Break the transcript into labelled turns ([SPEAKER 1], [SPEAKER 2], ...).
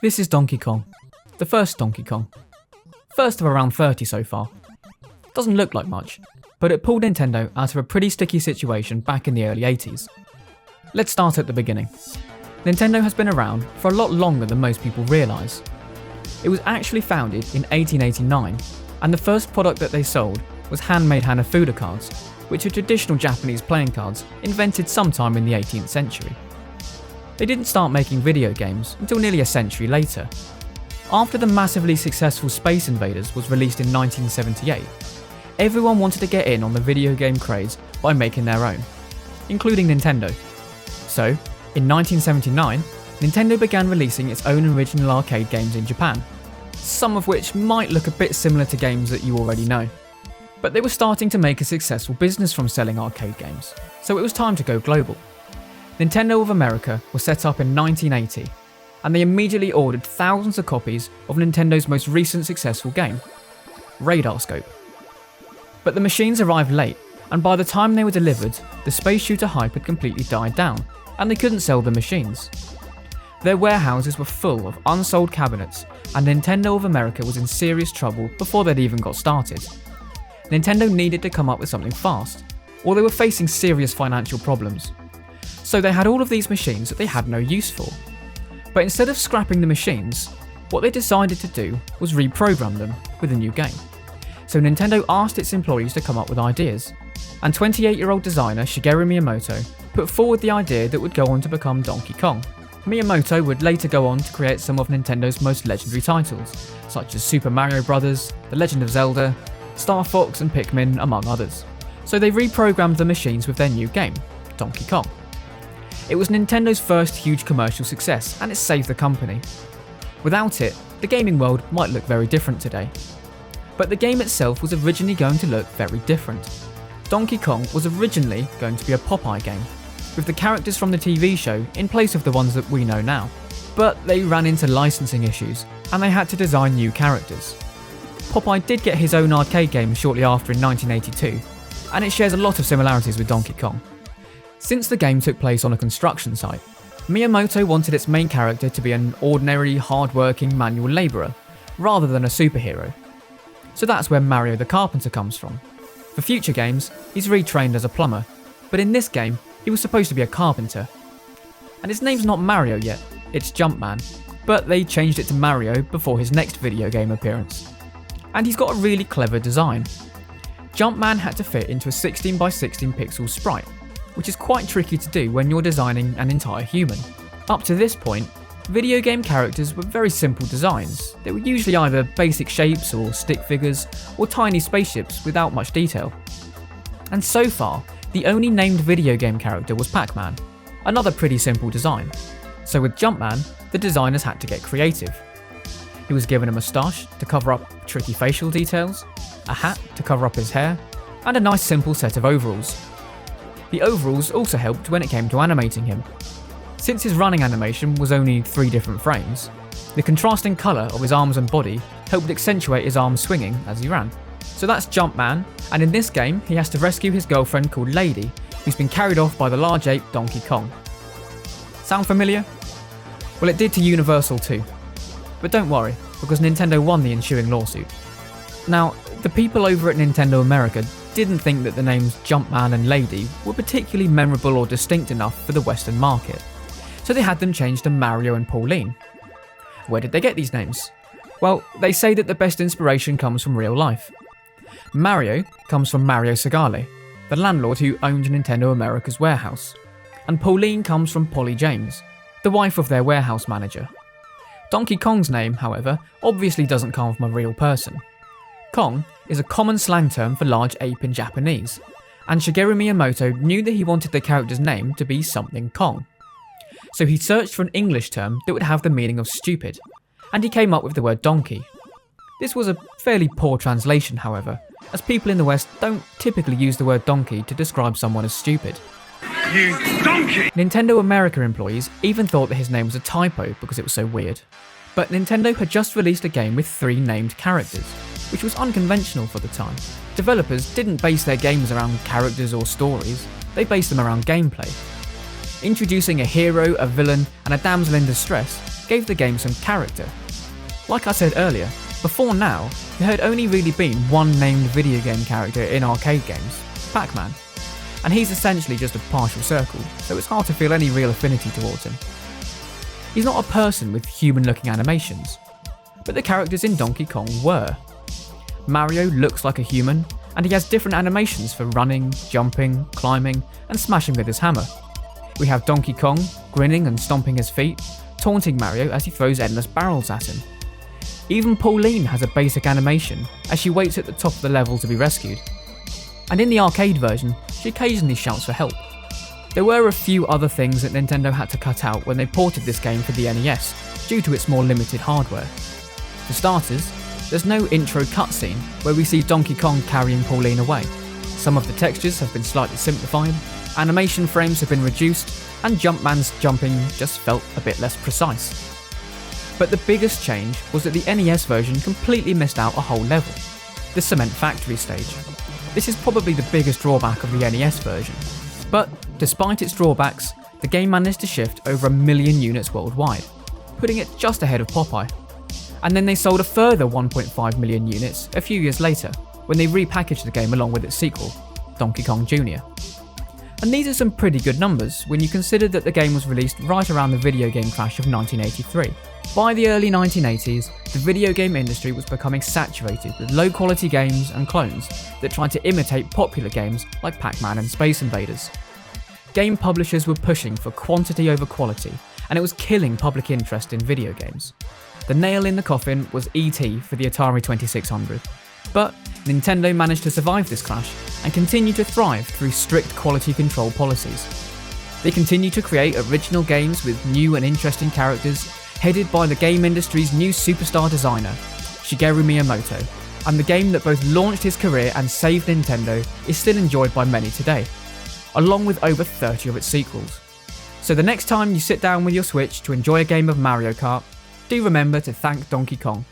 [SPEAKER 1] This is Donkey Kong. The first Donkey Kong. First of around 30 so far. Doesn't look like much, but it pulled Nintendo out of a pretty sticky situation back in the early 80s. Let's start at the beginning. Nintendo has been around for a lot longer than most people realise. It was actually founded in 1889, and the first product that they sold was handmade Hanafuda cards, which are traditional Japanese playing cards invented sometime in the 18th century. They didn't start making video games until nearly a century later. After the massively successful Space Invaders was released in 1978, everyone wanted to get in on the video game craze by making their own, including Nintendo. So, in 1979, Nintendo began releasing its own original arcade games in Japan, some of which might look a bit similar to games that you already know. But they were starting to make a successful business from selling arcade games, so it was time to go global. Nintendo of America was set up in 1980, and they immediately ordered thousands of copies of Nintendo's most recent successful game, Radar Scope. But the machines arrived late, and by the time they were delivered, the space shooter hype had completely died down, and they couldn't sell the machines. Their warehouses were full of unsold cabinets, and Nintendo of America was in serious trouble before they'd even got started. Nintendo needed to come up with something fast, or they were facing serious financial problems. So they had all of these machines that they had no use for. But instead of scrapping the machines, what they decided to do was reprogram them with a new game. So Nintendo asked its employees to come up with ideas, and 28-year-old designer Shigeru Miyamoto put forward the idea that would go on to become Donkey Kong. Miyamoto would later go on to create some of Nintendo's most legendary titles, such as Super Mario Bros., The Legend of Zelda, Star Fox and Pikmin, among others. So they reprogrammed the machines with their new game, Donkey Kong. It was Nintendo's first huge commercial success, and it saved the company. Without it, the gaming world might look very different today. But the game itself was originally going to look very different. Donkey Kong was originally going to be a Popeye game, with the characters from the TV show in place of the ones that we know now. But they ran into licensing issues, and they had to design new characters. Popeye did get his own arcade game shortly after in 1982, and it shares a lot of similarities with Donkey Kong. Since the game took place on a construction site, Miyamoto wanted its main character to be an ordinary, hard-working manual labourer, rather than a superhero. So that's where Mario the Carpenter comes from. For future games, he's retrained as a plumber, but in this game, he was supposed to be a carpenter. And his name's not Mario yet, it's Jumpman, but they changed it to Mario before his next video game appearance. And he's got a really clever design. Jumpman had to fit into a 16 by 16 pixel sprite, which is quite tricky to do when you're designing an entire human. Up to this point, video game characters were very simple designs. They were usually either basic shapes or stick figures, or tiny spaceships without much detail. And so far, the only named video game character was Pac-Man, another pretty simple design. So with Jumpman, the designers had to get creative. He was given a moustache to cover up tricky facial details, a hat to cover up his hair, and a nice simple set of overalls. The overalls also helped when it came to animating him. Since his running animation was only 3 different frames, the contrasting colour of his arms and body helped accentuate his arms swinging as he ran. So that's Jumpman, and in this game he has to rescue his girlfriend called Lady, who's been carried off by the large ape Donkey Kong. Sound familiar? Well, it did to Universal too. But don't worry, because Nintendo won the ensuing lawsuit. Now, the people over at Nintendo America didn't think that the names Jumpman and Lady were particularly memorable or distinct enough for the Western market, so they had them changed to Mario and Pauline. Where did they get these names? Well, they say that the best inspiration comes from real life. Mario comes from Mario Segale, the landlord who owned Nintendo America's warehouse, and Pauline comes from Polly James, the wife of their warehouse manager. Donkey Kong's name, however, obviously doesn't come from a real person. Kong is a common slang term for large ape in Japanese, and Shigeru Miyamoto knew that he wanted the character's name to be something Kong. So he searched for an English term that would have the meaning of stupid, and he came up with the word donkey. This was a fairly poor translation, however, as people in the West don't typically use the word donkey to describe someone as stupid.
[SPEAKER 2] You donkey!
[SPEAKER 1] Nintendo America employees even thought that his name was a typo because it was so weird. But Nintendo had just released a game with 3 named characters, which was unconventional for the time. Developers didn't base their games around characters or stories, they based them around gameplay. Introducing a hero, a villain, and a damsel in distress gave the game some character. Like I said earlier, before now, there had only really been one named video game character in arcade games, Pac-Man, and he's essentially just a partial circle, so it's hard to feel any real affinity towards him. He's not a person with human-looking animations, but the characters in Donkey Kong were. Mario looks like a human, and he has different animations for running, jumping, climbing, and smashing with his hammer. We have Donkey Kong grinning and stomping his feet, taunting Mario as he throws endless barrels at him. Even Pauline has a basic animation as she waits at the top of the level to be rescued. And in the arcade version, she occasionally shouts for help. There were a few other things that Nintendo had to cut out when they ported this game for the NES, due to its more limited hardware. For starters, there's no intro cutscene where we see Donkey Kong carrying Pauline away. Some of the textures have been slightly simplified, animation frames have been reduced, and Jumpman's jumping just felt a bit less precise. But the biggest change was that the NES version completely missed out a whole level, the Cement Factory stage. This is probably the biggest drawback of the NES version. But despite its drawbacks, the game managed to shift over 1 million units worldwide, putting it just ahead of Popeye. And then they sold a further 1.5 million units a few years later, when they repackaged the game along with its sequel, Donkey Kong Jr. And these are some pretty good numbers when you consider that the game was released right around the video game crash of 1983. By the early 1980s, the video game industry was becoming saturated with low-quality games and clones that tried to imitate popular games like Pac-Man and Space Invaders. Game publishers were pushing for quantity over quality, and it was killing public interest in video games. The nail in the coffin was E.T. for the Atari 2600. But Nintendo managed to survive this crash and continue to thrive through strict quality control policies. They continue to create original games with new and interesting characters, headed by the game industry's new superstar designer, Shigeru Miyamoto, and the game that both launched his career and saved Nintendo is still enjoyed by many today, along with over 30 of its sequels. So the next time you sit down with your Switch to enjoy a game of Mario Kart, do remember to thank Donkey Kong.